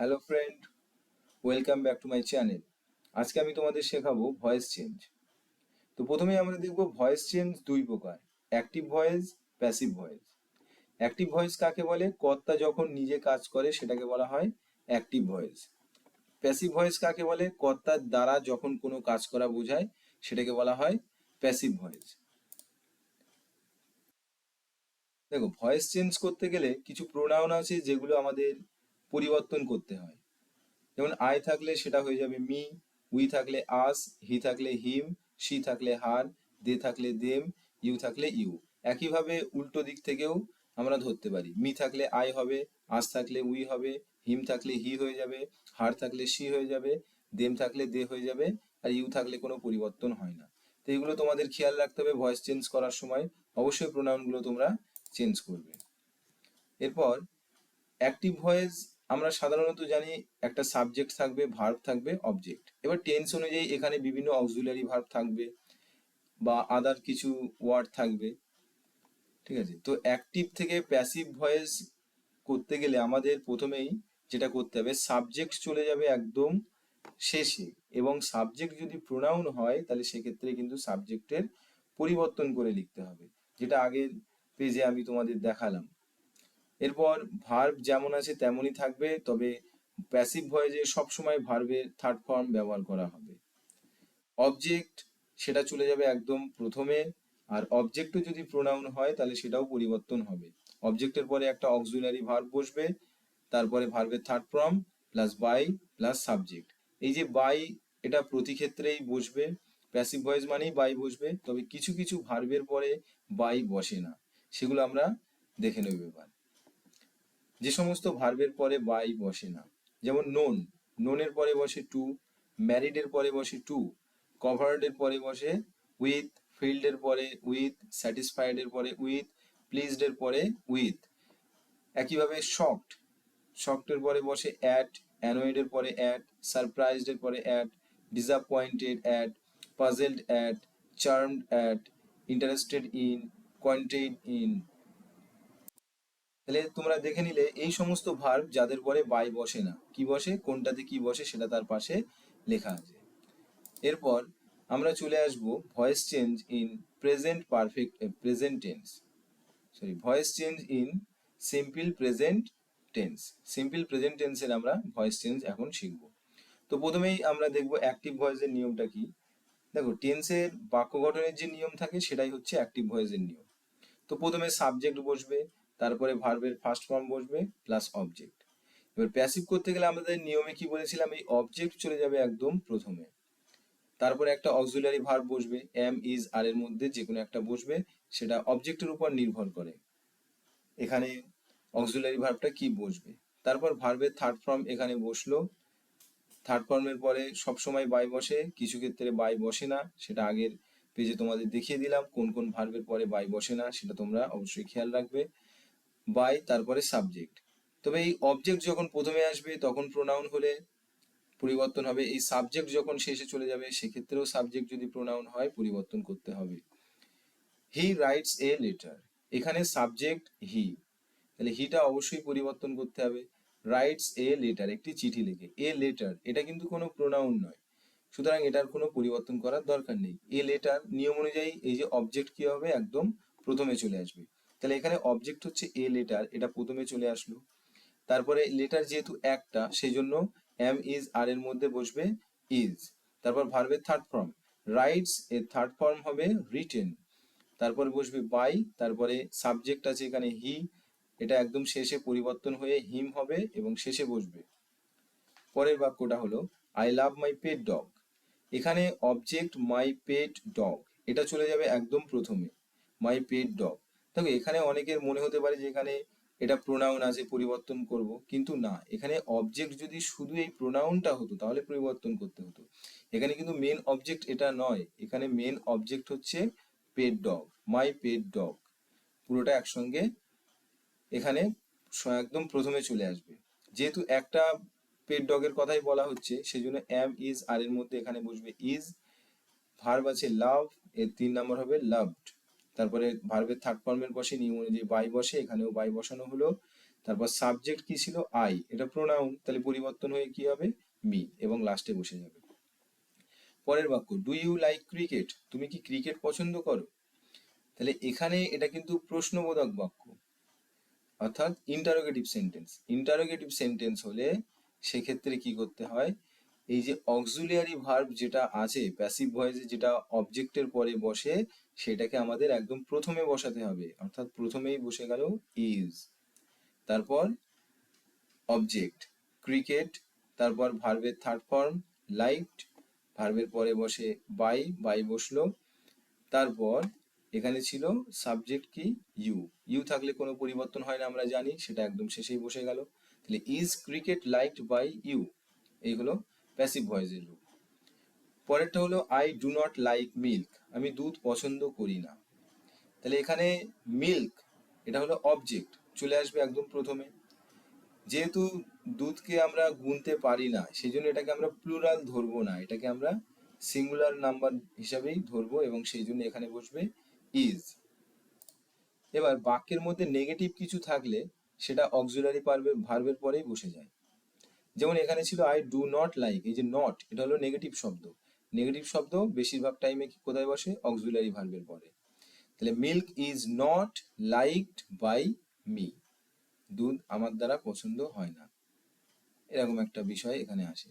Hello friend, welcome back to my channel. আজকে আমি তোমাদের শেখাবো ভয়েস চেঞ্জ। তো প্রথমেই আমরা দেখব ভয়েস চেঞ্জ দুই প্রকার, active voice, passive voice. Active voice কাকে বলে? কর্তা যখন নিজে কাজ করে সেটাকে বলা হয় অ্যাক্টিভ ভয়েস। প্যাসিভ ভয়েস কাকে বলে? কর্তার দ্বারা যখন কোনো কাজ করা বোঝায় সেটাকে বলা হয় প্যাসিভ ভয়েস। দেখো, ভয়েস চেঞ্জ করতে গেলে কিছু প্রোনাউন আছে যেগুলো আমাদের পরিবর্তন করতে হয়। যেমন আই থাকলে সেটা হয়ে যাবে মি, উই থাকলে আস, হি থাকলে হিম, শি থাকলে হার, দে থাকলে দেম, ইউ থাকলে ইউ। একইভাবে উল্টো দিক থেকেও আমরা ধরতে পারি। মি থাকলে আই হবে, আস থাকলে উই হবে, হিম থাকলে হি হয়ে যাবে, হার থাকলে শি হয়ে যাবে, দেম থাকলে দে হয়ে যাবে, আর ইউ থাকলে কোনো পরিবর্তন হয় না। তো এগুলো তোমাদের খেয়াল রাখতে হবে ভয়েস চেঞ্জ করার সময়। অবশ্যই প্রোনাউনগুলো তোমরা চেঞ্জ করবে। এরপর অ্যাক্টিভ ভয়েস আমরা সাধারণত জানি একটা সাবজেক্ট থাকবে, ভার্ব থাকবে, অবজেক্ট। এবার টেন্স অনুযায়ী এখানে বিভিন্ন অক্সিলারি ভার্ব থাকবে বা আদার কিছু ওয়ার্ড থাকবে। ঠিক আছে, তো অ্যাক্টিভ থেকে প্যাসিভ ভয়েস করতে গেলে আমাদের প্রথমেই যেটা করতে হবে, সাবজেক্ট চলে যাবে একদম শেষে, এবং সাবজেক্ট যদি প্রোনাউন হয় তাহলে সেক্ষেত্রে কিন্তু সাবজেক্টের পরিবর্তন করে লিখতে হবে, যেটা আগের পেজে আমি তোমাদের দেখালাম। এরপর ভার্ব যেমন আছে তেমনই থাকবে, তবে প্যাসিভ ভয়েসে সবসময় ভার্বের থার্ড ফর্ম ব্যবহার করা হবে। অবজেক্ট সেটা চলে যাবে একদম প্রথমে, আর অবজেক্টও যদি প্রোনাউন হয় তাহলে সেটাও পরিবর্তন হবে। অবজেক্টের পরে একটা অক্সিলারি ভার্ব বসবে, তারপরে ভার্বের third form plus by plus subject. এই যে বাই, এটা প্রতি ক্ষেত্রেই বসবে। প্যাসিভ ভয়েস মানেই বাই বসবে, তবে কিছু কিছু ভার্বের পরে বাই বসে না, সেগুলো আমরা দেখে নেব এবার। যে সমস্ত ভার্বের পরে বাই বসে না, যেমন নোন, নোনের পরে বসে টু, ম্যারিডের পরে বসে টু, কভার্ডের পরে বসে উইথ, ফিল্ডের পরে উইথ, স্যাটিসফাইডের পরে উইথ, প্লিজডের পরে উইথ। একইভাবে শকড, শকডের পরে বসে অ্যাট, অ্যানয়েডের পরে অ্যাট, সারপ্রাইজডের পরে at, disappointed at, puzzled at, charmed at, interested in, acquainted in. তাহলে তোমরা দেখে নিলে এই সমস্ত ভার্ব যাদের পরে বাই বসে না, কি বসে, কোনটাতে কি বসে সেটা তার পাশে লেখা আছে। এরপর আমরা চলে আসব voice change in present perfect present tense, sorry, voice change in simple present tense. Simple present টেন্সের আমরা ভয়েস চেঞ্জ এখন শিখব। তো প্রথমেই আমরা দেখব অ্যাক্টিভ ভয়েসের নিয়মটা কি। দেখো, টেন্সের বাক্য গঠনের যে নিয়ম থাকে সেটাই হচ্ছে অ্যাক্টিভ ভয়েসের নিয়ম। তো প্রথমে সাবজেক্ট বসবে, তারপরে ভার্বের ফার্স্ট ফর্ম বসবে প্লাস অবজেক্ট। এবার প্যাসিভ করতে গেলে আমাদের নিয়মে কি বলেছিলাম, এই অবজেক্ট চলে যাবে একদম প্রথমে, তারপরে একটা অক্সিলারি ভার্ব বসবে, এম, ইজ, আর এর মধ্যে যে কোনো একটা বসবে, সেটা অবজেক্টের উপর নির্ভর করে এখানে অক্সিলারি ভার্বটা কি বসবে। তারপর ভার্বের থার্ড ফর্ম এখানে বসলো, থার্ড ফর্মের পরে সবসময় বাই বসে, কিছু ক্ষেত্রে বাই বসে না, সেটা আগের পেজে তোমাদের দেখিয়ে দিলাম কোন কোন ভার্বের পরে বাই বসে না, সেটা তোমরা অবশ্যই খেয়াল রাখবে। বাই, তারপরে সাবজেক্ট। তবে এই অবজেক্ট যখন প্রথমে আসবে তখন প্রোনাউন হলে পরিবর্তন হবে, এই সাবজেক্ট যখন শেষে চলে যাবে সেক্ষেত্রেও সাবজেক্ট যদি প্রোনাউন হয় পরিবর্তন করতে হবে। হি রাইটস এ লেটার, এখানে সাবজেক্ট হি, তাহলে হিটা অবশ্যই পরিবর্তন করতে হবে। রাইটস এ লেটার, একটি চিঠি লেখে, এ লেটার এটা কিন্তু কোনো প্রোনাউন নয়, সুতরাং এটার কোনো পরিবর্তন করার দরকার নেই। এ লেটার নিয়ম অনুযায়ী এই যে অবজেক্ট কি হবে, একদম প্রথমে চলে আসবে। তাহলে এখানে অবজেক্ট হচ্ছে এ লেটার, এটা প্রথমে চলে আসলো। তারপরে লেটার যেহেতু একটা, সেই জন্য এম, ইজ, আর এর মধ্যে বসবে ইজ। তারপর ভার্বের থার্ড ফর্ম রাইটস, এর থার্ড ফর্ম হবে রিটেন। তারপরে বসবে বাই, তারপরে সাবজেক্ট আছে এখানে হি, এটা একদম শেষে পরিবর্তন হয়ে হিম হবে এবং শেষে বসবে। পরের বাক্যটা হলো I love my pet dog, এখানে অবজেক্ট মাই পেট ডগ, এটা চলে যাবে একদম প্রথমে, মাই পেট ডগ। দেখো, এখানে অনেকের মনে হতে পারে যে এখানে এটা প্রোনাউন আছে পরিবর্তন করব, কিন্তু না, এখানে অবজেক্ট যদি শুধু এই প্রোনাউনটা হতো তাহলে পরিবর্তন করতে হতো। এখানে কিন্তু মেন অবজেক্ট এটা নয়, এখানে মেন অবজেক্ট হচ্ছে পেট ডগ, মাই পেট ডগ, পুরোটা একসঙ্গে এখানে একদম প্রথমে চলে আসবে। যেহেতু একটা পেট ডগের কথাই বলা হচ্ছে সেই জন্য এম, ইজ, আর এর মধ্যে এখানে বসবে ইজ। ভার্ব আছে লাভ, এর 3 নম্বর হবে লাভড। তারপরে ভার্বের থার্ড ফর্মের বসে নিয়ম অনুযায়ী বাই বসে, এখানেও বাই বসানো হলো। তারপর সাবজেক্ট কি ছিল, আই, এটা প্রোনাউন, তাহলে পরিবর্তন হয়ে কি হবে, মি, এবং লাস্টে বসে যাবে। পরের বাক্য, ডু ইউ লাইক ক্রিকেট, তুমি কি ক্রিকেট পছন্দ করো? তাহলে এখানে এটা কিন্তু প্রশ্নবোধক বাক্য, অর্থাৎ ইন্টারোগেটিভ সেন্টেন্স। ইন্টারোগেটিভ সেন্টেন্স হলে সেক্ষেত্রে কি করতে হয়, এই যে অক্সিলিয়ারি ভার্ব যেটা আছে প্যাসিভ ভয়েসে, যেটা অবজেক্টের পরে বসে, সেটাকে আমাদের একদম প্রথমে বসাতে হবে, অর্থাৎ প্রথমেই বসে গেল ইজ, তারপর অবজেক্ট ক্রিকেট, তারপর ভার্বের থার্ড ফর্ম লাইকড, ভার্বের পরে বসে বাই, বাই বসলো, তারপর এখানে ছিল সাবজেক্ট কি, ইউ, ইউ থাকলে কোনো পরিবর্তন হয় না আমরা জানি, সেটা একদম শেষেই বসে গেল। তাহলে is cricket liked by you, এই হলো প্যাসিভ ভয়েসের রূপ। পরেরটা হলো I do not like milk, আমি দুধ পছন্দ করি না। তাহলে এখানে মিল্ক, এটা হলো অবজেক্ট, চলে আসবে একদম প্রথমে। যেহেতু দুধকে আমরা গুনতে পারি না, সেই জন্য এটাকে আমরা প্লুরাল ধরবো না, এটাকে আমরা সিঙ্গুলার নাম্বার হিসাবেই ধরবো, এবং সেই জন্য এখানে বসবে ইজ। এবার বাক্যের মধ্যে নেগেটিভ কিছু থাকলে সেটা অক্সিলারি ভার্বের পরেই বসে যায়। যেমন এখানে ছিল আই ডু নট লাইক, এই যে নট, এটা হলো নেগেটিভ শব্দ। নেগেটিভ শব্দ বেশিরভাগ টাইমে কোথায় বসে, অক্সিলারি ভার্বের পরে। তাহলে milk is not liked by me, দুধ আমার দ্বারা পছন্দ হয় না, এরকম একটা বিষয় এখানে আসে।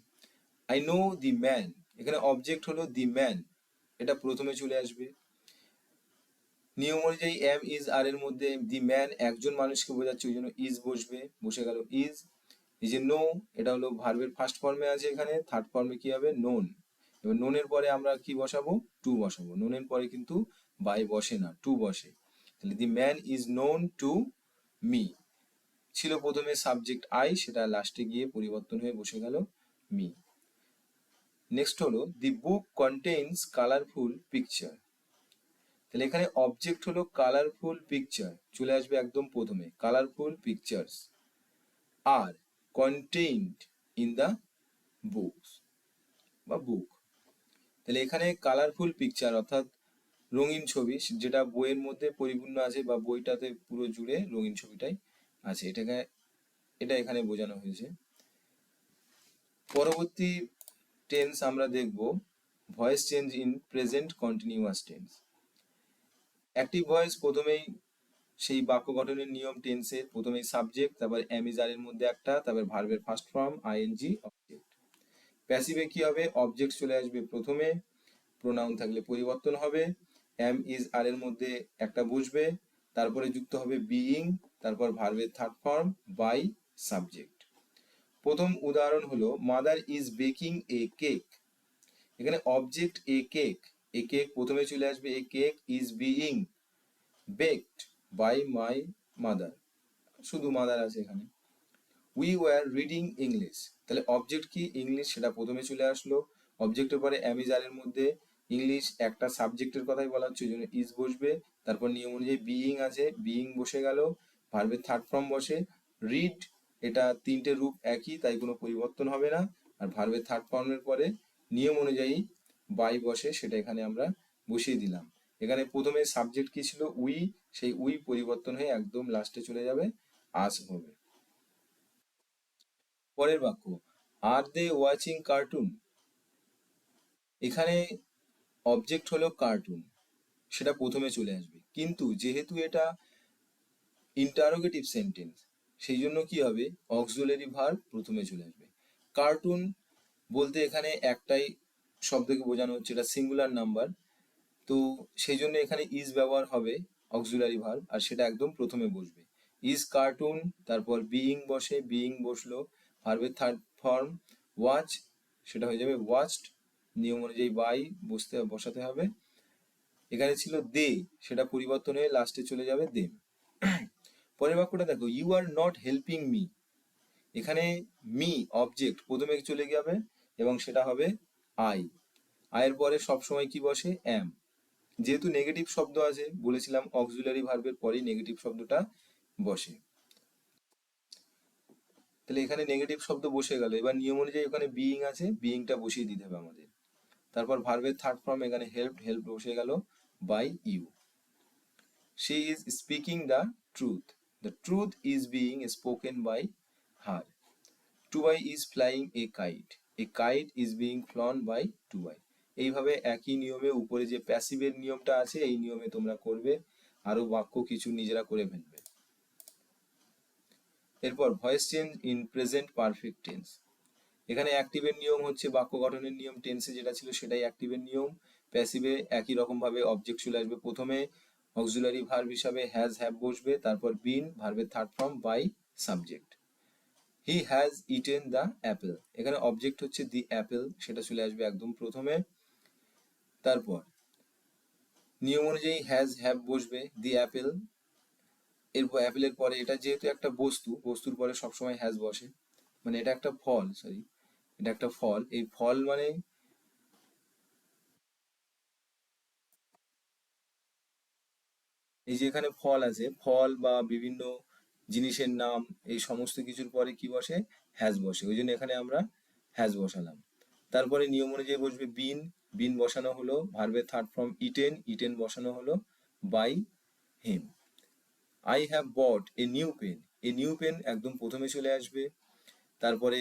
আই নো দি ম্যান, এখানে অবজেক্ট হলো দি ম্যান, এটা প্রথমে চলে আসবে। নিয়ম অনুযায়ী এম ইজ আর এর মধ্যে দি ম্যান একজন মানুষকে বোঝাচ্ছে, ওই জন্য ইজ বসবে, বসে গেল ইজ। এই যে নো, এটা হলো ভার্বের ফার্স্ট ফর্মে আছে, এখানে থার্ড ফর্মে কি হবে, নোন। এবার নোনের পরে আমরা কি বসাবো, টু বসাবো, নোনের পরে কিন্তু বাই বসে না, টু বসে। তাহলে the man is known to me, ছিল প্রথমে সাবজেক্ট আই, সেটা লাস্টে গিয়ে পরিবর্তন হয়ে বসে গেল মি। নেক্সট হলো দি বুক কন্টেইনস কালারফুল পিকচার, তাহলে এখানে অবজেক্ট হলো কালারফুল পিকচার, চলে আসবে একদম প্রথমে, colourful pictures are contained in the books বা বুক। তাহলে এখানে কালারফুল পিকচার অর্থাৎ রঙিন ছবি, যেটা বইয়ের মধ্যে পরিপূর্ণ আছে বা বইটাতে পুরো জুড়ে রঙিন ছবিটাই আছে, এটা এখানে বোঝানো হয়েছে। পরবর্তী টেন্স আমরা দেখব voice change in present continuous tense. Active voice প্রথমেই সেই বাক্য গঠনের নিয়ম টেন্সের, প্রথমেই সাবজেক্ট, তারপর এম ইজ আর এর মধ্যে একটা, তারপর ভার্বের ফার্স্ট ফর্ম আইএনজি অবজেক্ট। প্যাসিভে কি হবে, অবজেক্ট চলে আসবে প্রথমে, প্রোনাউন থাকলে পরিবর্তন হবে, এম ইজ আর এর মধ্যে একটা বসবে, তারপরে যুক্ত হবে বিইং, তারপর ভার্বের থার্ড ফর্ম বাই সাবজেক্ট। প্রথম উদাহরণ হলো mother is baking a cake, এখানে অবজেক্ট এ কেক প্রথমে চলে আসবে, a cake is being baked by my mother, শুধু মাদার আছে এখানে। উই ওয়ার রিডিং ইংলিশ, তাহলে অবজেক্ট কি, ইংলিশ, সেটা প্রথমে চলে আসলো, অবজেক্টের পরে অ্যামিজারের মধ্যে ইংলিশ, একটা সাবজেক্টের কথাই বলা হচ্ছে, ওই জন্য ইজ বসবে, তারপর নিয়ম অনুযায়ী বিইং আছে, বিইং বসে গেল, ভার্বের থার্ড ফর্ম বসে, রিড, এটা তিনটে রূপ একই, তাই কোনো পরিবর্তন হবে না, আর ভার্বের থার্ড ফর্মের পরে নিয়ম অনুযায়ী বাই বসে, সেটা এখানে আমরা বসিয়ে দিলাম। এখানে প্রথমে সাবজেক্ট কি ছিল, উই, সেই উই পরিবর্তন হয়ে একদম লাস্টে চলে যাবে, আস হবে। পরের বাক্য, আর দে ওয়াচিং কার্টুন, এখানে অবজেক্ট হলো কার্টুন, সেটা প্রথমে চলে আসবে, কিন্তু যেহেতু এটা ইন্টারোগেটিভ সেন্টেন্স, সেই জন্য কি হবে, অক্সিলারি ভার্ব প্রথমে চলে আসবে। কার্টুন বলতে এখানে একটাই শব্দকে বোঝানো হচ্ছে, এটা সিঙ্গুলার নাম্বার, তো সেই জন্য এখানে ইজ ব্যবহার হবে অক্সিলারি ভার্ব, আর সেটা একদম প্রথমে বসবে, ইজ কার্টুন, তারপর বিইং বসে, বিইং বসলো, ভার্বের থার্ড ফর্ম ওয়াচ, সেটা হয়ে যাবে ওয়াচড, নিয়ম অনুযায়ী বাই বসাতে হবে। এখানে ছিল দে, সেটা পরিবর্তন হয়ে লাস্টে চলে যাবে দেম। পরের বাক্যটা দেখো, you are not helping me, এখানে মি অবজেক্ট প্রথমে চলে যাবে এবং সেটা হবে আই, আয়ের পরে সবসময় কি বসে, এম। যেহেতু নেগেটিভ শব্দ আছে, বলেছিলাম অক্সিলারি ভার্বের পরেই নেগেটিভ শব্দটা বসে, তাহলে এখানে নেগেটিভ শব্দ বসে গেল, এবার নিয়ম অনুযায়ী ওখানে বিইং আছে, বিইংটা বসিয়ে দিতে হবে আমাদের, তারপর ভার্বের থার্ড ফর্ম এখানে হেল্প, বসে গেল by you. She is speaking the truth, the truth is being spoken by her. Tubai is flying a kite, a kite is being flown by Tubai. এইভাবে একই নিয়মে উপরে যে প্যাসিভের নিয়মটা আছে এই নিয়মে তোমরা করবে, আরো বাক্য কিছু নিজেরা করে ফেলবে। এরপর voice change in present perfect tense. এখানে অ্যাক্টিভের নিয়ম হচ্ছে বাক্য গঠনের নিয়ম, টেন্সে যেটা ছিল সেটাই অ্যাক্টিভের নিয়ম। প্যাসিভে একই রকম ভাবে অবজেক্ট চলে আসবে প্রথমে, অক্সিলারি ভার্ব হিসাবে হ্যাজ হ্যাভ বসবে, তারপর বিন ভার্বের third form by subject. He has eaten the apple, এখানে অবজেক্ট হচ্ছে দি অ্যাপেল, সেটা চলে আসবে একদম প্রথমে। তারপর নিয়ম অনুযায়ী হ্যাজ হ্যাভ বসবে, দি অ্যাপেল, এরপর অ্যাপেলের পরে এটা যেহেতু একটা বস্তু, বস্তুর পরে সবসময় হ্যাজ বসে, মানে এটা একটা ফল, সরি এটা একটা ফল, এই ফল মানে এই যে এখানে ফল আছে, ফল বা বিভিন্ন জিনিসের নাম, এই সমস্ত কিছুর পরে কি বসে, হ্যাজ বসে, ওই জন্য এখানে আমরা হ্যাজ বসালাম। তারপরে নিয়ম অনুযায়ী বসবে বিন, বিন বসানো হলো, ভার্বের থার্ড ফর্ম ইটেন, ইটেন বসানো হলো by him. I have bought a new pen, a new pen একদম প্রথমে চলে আসবে। তারপরে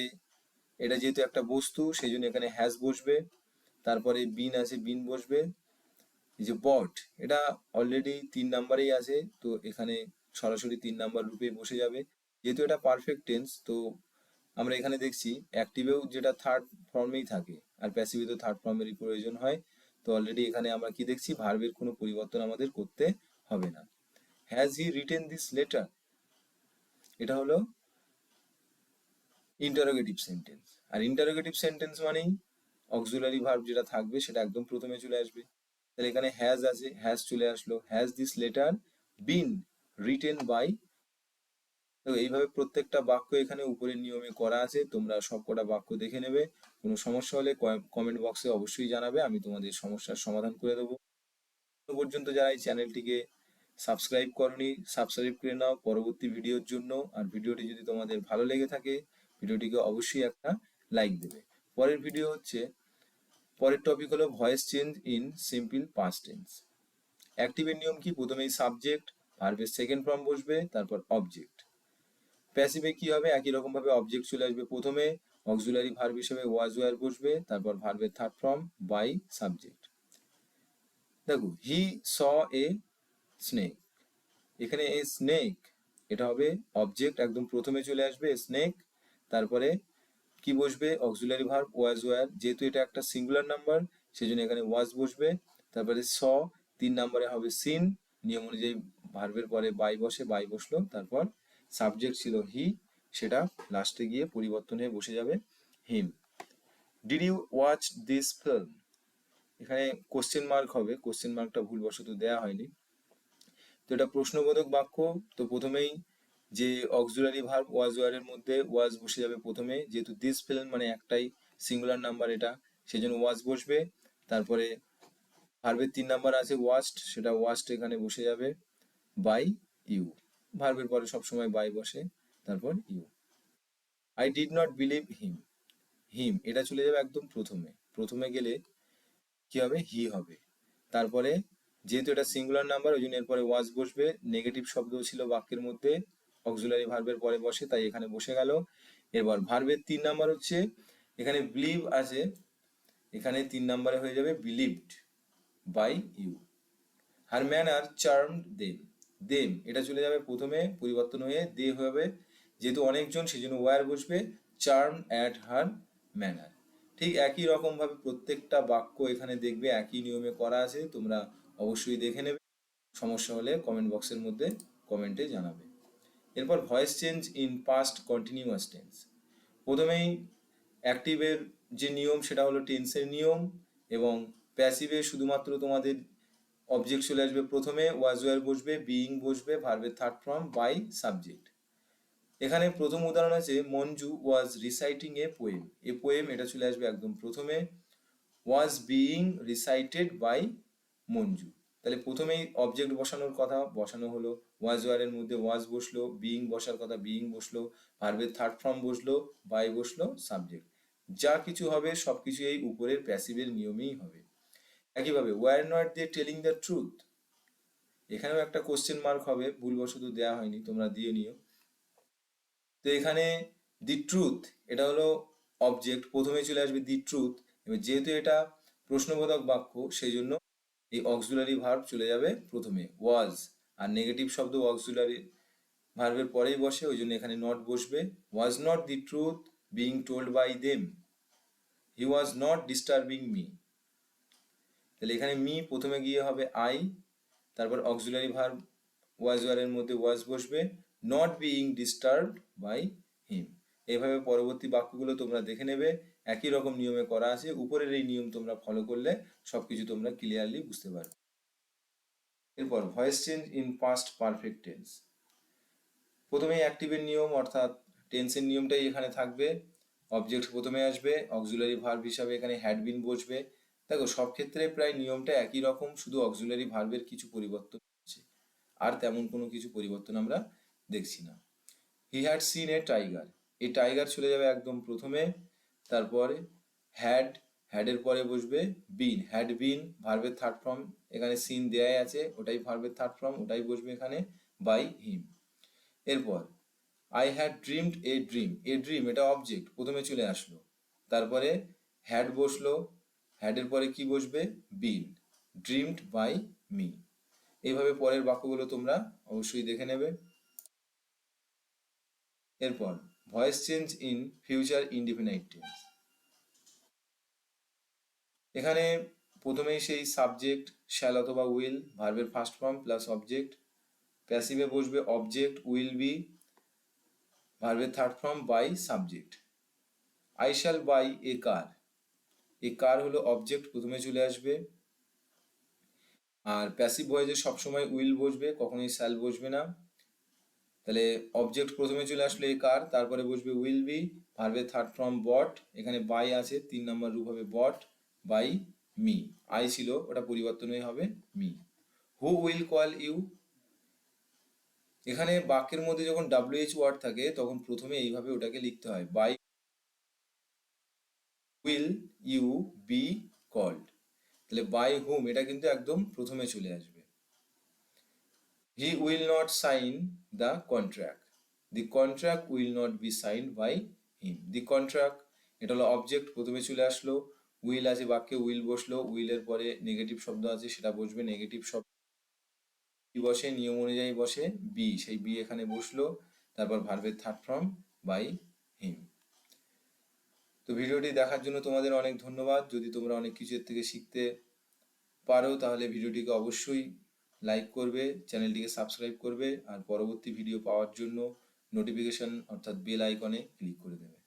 এটা যেহেতু একটা বস্তু সেই জন্য এখানে হ্যাজ বসবে, তারপরে বিন আছে, বিন বসবে। এই যে বট, এটা অলরেডি 3 নাম্বারেই আছে, তো এখানে সরাসরি 3 নাম্বার রূপে বসে যাবে। যেহেতু এটা পারফেক্ট টেন্স, তো আমরা এখানে দেখছি অ্যাক্টিভেও যেটা থার্ড ফর্মেই থাকে আর প্যাসিভে তো থার্ড ফর্মেরই প্রয়োজন হয়। তো অলরেডি এখানে আমরা কি দেখছি, ভার্বের কোনো পরিবর্তন আমাদের করতে হবে না। Has he written this letter, এটা হলো ইন্টারোগেটিভ সেন্টেন্স, আর ইন্টারোগেটিভ সেন্টেন্স মানেই অক্সিলারি ভার্ব যেটা থাকবে সেটা একদম প্রথমে চলে আসবে। তাহলে এখানে হ্যাজ আছে, হ্যাজ চলে আসলো, has this letter been written by. তো এইভাবে প্রত্যেকটা বাক্য এখানে উপরের নিয়মে করা আছে, তোমরা সবকটা বাক্য দেখে নেবে। কোনো সমস্যা হলে কমেন্ট বক্সে অবশ্যই জানাবে, আমি তোমাদের সমস্যার সমাধান করে দেবো। তো পর্যন্ত যারা এই চ্যানেলটিকে সাবস্ক্রাইব করনি, সাবস্ক্রাইব করে নাও পরবর্তী ভিডিওর জন্য। আর ভিডিওটি যদি তোমাদের ভালো লেগে থাকে ভিডিওটিকে অবশ্যই একটা লাইক দেবে। পরের ভিডিও হচ্ছে, পরের টপিক হলো voice change in simple past tense. অ্যাক্টিভের নিয়ম কি, প্রথমেই সাবজেক্ট, ভার্বের সেকেন্ড ফর্ম বসবে, তারপর অবজেক্ট। প্যাসিভে কি হবে, একই রকম ভাবে অবজেক্ট চলে আসবে প্রথমে, অক্সিলারি ভার্ব হিসেবে ওয়াজ ওয়্যার বসবে, তারপর ভার্বের থার্ড ফর্ম বাই সাবজেক্ট। দেখো হি স এ স্নেক, এখানে এই স্নেক এটা হবে অবজেক্ট, একদম প্রথমে চলে আসবে স্নেক, তারপরে কি বসবে, অক্সিলারি ভার্ব ওয়াজ ওয়্যার, যেহেতু এটা একটা সিঙ্গুলার নাম্বার সেই জন্য এখানে ওয়াজ বসবে, তারপরে 3 নাম্বারে হবে সিন, নিয়ম অনুযায়ী ভার্বের পরে বাই বসে, বাই বসলো, তারপর সাবজেক্ট ছিল হি, সেটা লাস্টে গিয়ে পরিবর্তন হয়ে বসে যাবে him. Did you watch this film, এখানে কোশ্চেন মার্ক হবে, কোশ্চেন মার্কটা ভুলবশত দেয়া হয়নি, তো এটা প্রশ্নবোধক বাক্য। তো প্রথমেই যে অক্সিলারি ভার্ব ওয়াজ ওয়ারের মধ্যে ওয়াজ বসে যাবে প্রথমে, যেহেতু দিস ফিল্ম মানে একটাই সিঙ্গুলার নাম্বার এটা, সেই জন্য ওয়াজ বসবে। তারপরে ভার্বের 3 নাম্বার আছে ওয়াস্ট, সেটা ওয়াস্ট এখানে বসে যাবে বাই ইউ, ভার্বের পরে সবসময় বাই বসে, তারপর you. I did not believe him, him এটা চলে যাবে একদম প্রথমে, প্রথমে গেলে কি হবে, হি হবে। তারপরে যেহেতু এটা সিঙ্গুলার নাম্বার ওই জন্য এরপরে ওয়াজ বসবে, নেগেটিভ শব্দ ছিল বাক্যের মধ্যে, অক্সিলারি ভার্বের পরে বসে তাই এখানে বসে গেল। এবার ভার্বের 3 নাম্বার হচ্ছে, এখানে বিলিভ আছে, এখানে 3 নাম্বারে হয়ে যাবে believed by you. Her manner charmed them, them এটা চলে যাবে প্রথমে, পরিবর্তন হয়ে দে হবে, যেহেতু অনেকজন সেই জন্য ওয়ার বসবে, চার্ম অ্যাট হার ম্যানার। ঠিক একই রকম ভাবে প্রত্যেকটা বাক্য এখানে দেখবে একই নিয়মে করা আছে, তোমরা অবশ্যই দেখে নেবে, সমস্যা হলে কমেন্ট বক্সের মধ্যে কমেন্টে জানাবে। এরপর voice change in past continuous tense. প্রথমেই অ্যাক্টিভের যে নিয়ম সেটা হলো টেন্সের নিয়ম, এবং প্যাসিভে শুধুমাত্র তোমাদের অবজেক্ট চলে আসবে প্রথমে, ওয়াজ ওয়্যার বসবে, বিইং বসবে, ভার্বের থার্ড ফর্ম বাই সাবজেক্ট। এখানে প্রথম উদাহরণ আছে, Manju was reciting a poem, a poem এটা চলে আসবে একদম প্রথমে, was being recited by Manju. তাহলে প্রথমেই অবজেক্ট বসানোর কথা বসানো হলো, ওয়াজ ওয়ারের মধ্যে ওয়াজ বসলো, বিইং বসার কথা বিইং বসলো, ভার্বের থার্ড ফর্ম বসলো, বাই বসলো, সাবজেক্ট। যা কিছু হবে সবকিছু এই উপরের প্যাসিভের নিয়মেই হবে। একইভাবে were not they telling the truth, এখানেও একটা কোশ্চেন মার্ক হবে, ভুলবশত দেওয়া হয়নি, তোমরা দিয়ে নিও। তো এখানে দি ট্রুথ, এটা হলো অবজেক্ট, প্রথমে চলে আসবে দি ট্রুথ। এবার যেহেতু এটা প্রশ্নবোধক বাক্য, সেই জন্য এই অক্সিলারি ভার্ব চলে যাবে প্রথমে, ওয়াজ। আর নেগেটিভ শব্দ অক্সিলারি ভার্বের পরেই বসে, ওই জন্য এখানে নট বসবে। Was not the truth being told by them, he was not disturbing me. তাহলে এখানে মি প্রথমে গিয়ে হবে আই, তারপর অক্সিলারি ভার্ব ওয়াজ ওয়ারের মধ্যে ওয়াজ বসবে, not being disturbed by him. এইভাবে পরবর্তী বাক্যগুলো তোমরা দেখে নেবে, একই রকম নিয়মে করা আছে। উপরের এই নিয়ম তোমরা ফলো করলে সবকিছু তোমরা ক্লিয়ারলি বুঝতে পারবে। এরপর voice change in past perfect tense. প্রথমেই অ্যাক্টিভের নিয়ম অর্থাৎ টেন্সের নিয়মটাই এখানে থাকবে। অবজেক্ট প্রথমে আসবে, অক্সিলারি ভার্ব হিসাবে এখানে হ্যাড বিন বসবে। দেখো সব ক্ষেত্রে প্রায় নিয়মটা একই রকম, শুধু অক্সিলারি ভার্বের কিছু পরিবর্তন আছে, আর তেমন কোনো কিছু পরিবর্তন আমরা দেখছি না। He had seen a tiger, এই টাইগার চলে যাবে একদম প্রথমে। তারপরে হ্যাড, হ্যাডের পরে বসবে বিন, হ্যাড বিন ভার্বের থার্ড ফর্ম, এখানে সিন দেয়াই আছে, ওটাই ভার্বের থার্ড ফর্ম, ওটাই বসবে এখানে বাই হিম। এরপর I had dreamed a dream, a dream এটা অবজেক্ট প্রথমে চলে আসলো, তারপরে হ্যাড বসলো, হ্যাডের পরে কি বসবে বিন, ড্রিমড বাই মি। এইভাবে পরের বাক্যগুলো তোমরা অবশ্যই দেখে নেবে। এরপর voice change in future indefinite tense. এখানে প্রথমেই সেই সাবজেক্ট শ্যাল অথবা উইল, ভার্বের ফার্স্ট ফর্ম প্লাস অবজেক্ট। প্যাসিভে বসবে অবজেক্ট উইল বি, ভার্বের third form by subject. I shall buy a car, a car হলো অবজেক্ট প্রথমে চলে আসবে। আর প্যাসিভ ভয়েসে সবসময় উইল বসবে, কখনোই শ্যাল বসবে না। তাহলে অবজেক্ট প্রথমে চলে আসলো এ কার, তারপরে বসবে উইল বি, ভার্বের থার্ড ফর্ম বট, এখানে বাই আছে, 3 নম্বর রূপ হবে বট বাই মি। আই ছিল ওটা পরিবর্তন হয়ে হবে me. Who will call you, এখানে বাক্যের মধ্যে যখন WH ওয়ার্ড থাকে তখন প্রথমে এইভাবে ওটাকে লিখতে হয়, by will you be called. তাহলে বাই হুম এটা কিন্তু একদম প্রথমে চলে আসবে। He will not sign the contract, the contract will not be signed by him. The contract এটা হলো অবজেক্ট প্রথমে চলে আসলো, উইল আছে বাক্যে, উইল বসলো, উইলের পরে নেগেটিভ শব্দ আছে সেটা বসবে, নেগেটিভ শব্দ কি বসে নিয়ম অনুযায়ী বসে বি, সেই বি এখানে বসলো, তারপর ভার্বের থার্ড ফর্ম বাই হিম। তো ভিডিওটি দেখার জন্য তোমাদের অনেক ধন্যবাদ। যদি তোমরা অনেক কিছু এর থেকে শিখতে পারো তাহলে ভিডিওটিকে অবশ্যই লাইক করবে, চ্যানেলটিকে সাবস্ক্রাইব করবে, আর পরবর্তী ভিডিও পাওয়ার জন্য নোটিফিকেশন অর্থাৎ বেল আইকনে ক্লিক করে দেবে।